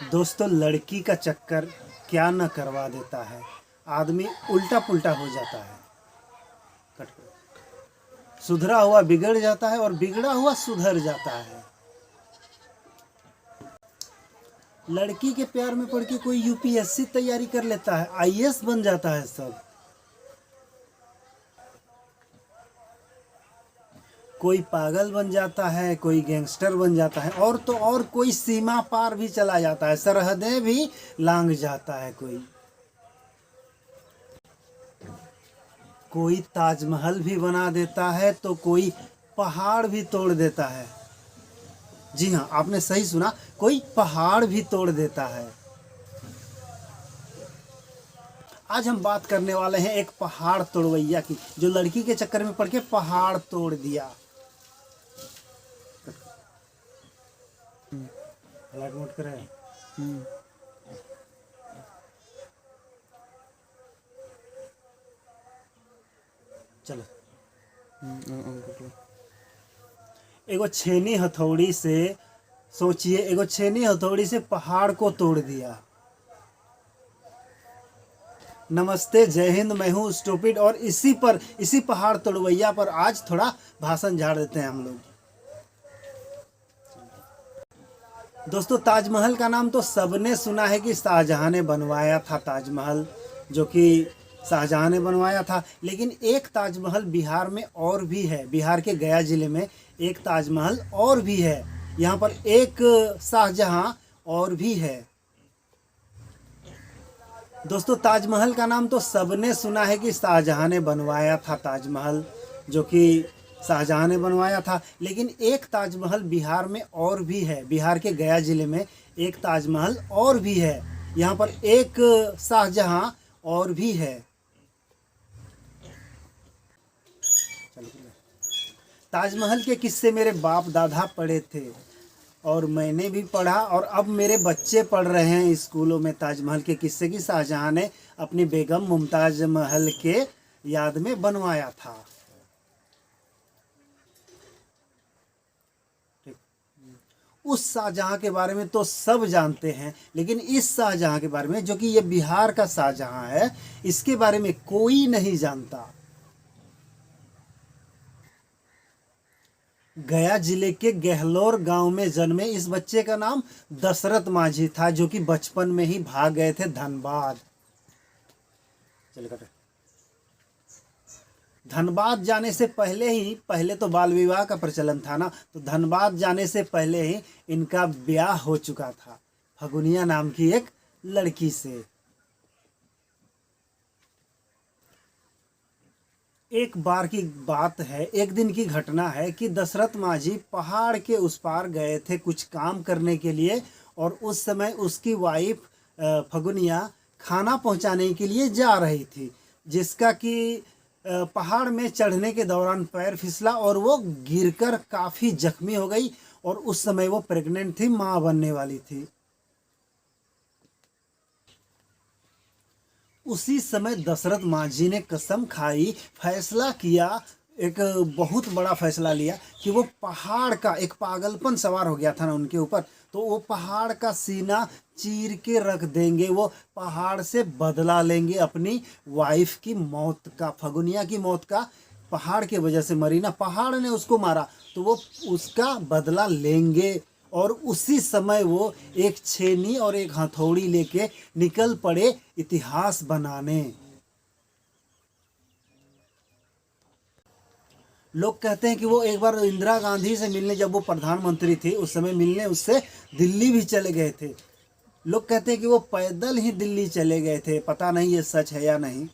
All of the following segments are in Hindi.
दोस्तों, लड़की का चक्कर क्या न करवा देता है। आदमी उल्टा पुल्टा हो जाता है। सुधरा हुआ बिगड़ जाता है और बिगड़ा हुआ सुधर जाता है। लड़की के प्यार में पड़ के कोई यूपीएससी तैयारी कर लेता है, आईएएस बन जाता है सब। कोई पागल बन जाता है, कोई गैंगस्टर बन जाता है, और तो और कोई सीमा पार भी चला जाता है, सरहदें भी लांघ जाता है। कोई ताजमहल भी बना देता है तो कोई पहाड़ भी तोड़ देता है। जी हाँ, आपने सही सुना, कोई पहाड़ भी तोड़ देता है। आज हम बात करने वाले हैं एक पहाड़ तोड़वैया की, जो लड़की के चक्कर में पड़ के पहाड़ तोड़ दिया। फ्लाइट मोड करें। चलो। एगो छेनी हथौड़ी से, सोचिए, एगो छेनी हथौड़ी से पहाड़ को तोड़ दिया। नमस्ते, जय हिंद, मैं हूँ स्टूपिड, और इसी पहाड़ तोड़वैया पर आज थोड़ा भाषण झाड़ देते हैं हम लोग। दोस्तों, ताजमहल का नाम तो सबने सुना है कि शाहजहां ने बनवाया था ताजमहल, जो कि शाहजहां ने बनवाया था। लेकिन एक ताजमहल बिहार में और भी है, बिहार के गया जिले में एक ताजमहल और भी है। यहाँ पर एक शाहजहां और भी है। दोस्तों, ताजमहल का नाम तो सबने सुना है कि शाहजहां ने बनवाया था ताजमहल, जो कि शाहजहां ने बनवाया था। लेकिन एक ताजमहल बिहार में और भी है, बिहार के गया जिले में एक ताजमहल और भी है। यहाँ पर एक शाहजहां और भी है। ताजमहल के किस्से मेरे बाप दादा पढ़े थे, और मैंने भी पढ़ा, और अब मेरे बच्चे पढ़ रहे हैं स्कूलों में ताजमहल के किस्से की शाहजहां ने अपनी बेगम मुमताज महल के याद में बनवाया था। उस शाहजहां के बारे में तो सब जानते हैं, लेकिन इस शाहजहां के बारे में, जो कि ये बिहार का शाहजहां है, इसके बारे में कोई नहीं जानता। गया जिले के गहलोर गांव में जन्मे इस बच्चे का नाम दशरथ मांझी था, जो कि बचपन में ही भाग गए थे धनबाद। धनबाद जाने से पहले तो बाल विवाह का प्रचलन था ना, तो धनबाद जाने से पहले ही इनका ब्याह हो चुका था फगुनिया नाम की एक लड़की से। एक बार की बात है, एक दिन की घटना है कि दशरथ मांझी पहाड़ के उस पार गए थे कुछ काम करने के लिए, और उस समय उसकी वाइफ फगुनिया खाना पहुंचाने के लिए जा रही थी, जिसका कि पहाड़ में चढ़ने के दौरान पैर फिसला और वो गिरकर काफ़ी जख्मी हो गई, और उस समय वो प्रेग्नेंट थी, माँ बनने वाली थी। उसी समय दशरथ मांझी ने कसम खाई, फैसला किया, एक बहुत बड़ा फैसला लिया कि वो पहाड़ का, एक पागलपन सवार हो गया था ना उनके ऊपर, तो वो पहाड़ का सीना चीर के रख देंगे, वो पहाड़ से बदला लेंगे अपनी वाइफ की मौत का, फगुनिया की मौत का। पहाड़ के वजह से मरी ना, पहाड़ ने उसको मारा, तो वो उसका बदला लेंगे। और उसी समय वो एक छेनी और एक हथौड़ी लेके निकल पड़े इतिहास बनाने। लोग कहते हैं कि वो एक बार इंदिरा गांधी से मिलने, जब वो प्रधानमंत्री थी उस समय, मिलने उससे दिल्ली भी चले गए थे। लोग कहते हैं कि वो पैदल ही दिल्ली चले गए थे, पता नहीं ये सच है या नहीं,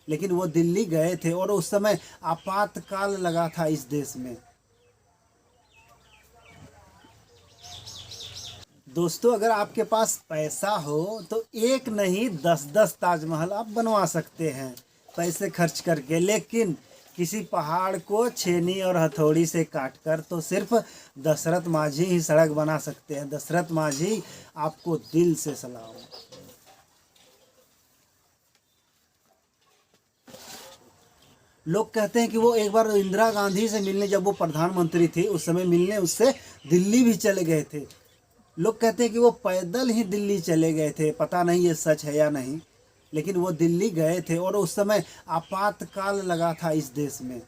लेकिन वो दिल्ली गए थे, और उस समय आपातकाल लगा था इस देश में। दोस्तों, अगर आपके पास पैसा हो तो एक नहीं 10-10 ताजमहल आप बनवा सकते हैं पैसे खर्च करके, लेकिन किसी पहाड़ को छेनी और हथौड़ी से काटकर तो सिर्फ दशरथ मांझी ही सड़क बना सकते हैं। दशरथ मांझी, आपको दिल से सलाम। लोग कहते हैं कि वो एक बार इंदिरा गांधी से मिलने, जब वो प्रधानमंत्री थी उस समय, मिलने उससे दिल्ली भी चले गए थे। लोग कहते हैं कि वो पैदल ही दिल्ली चले गए थे, पता नहीं ये सच है या नहीं, लेकिन वो दिल्ली गए थे और उस समय आपातकाल लगा था इस देश में।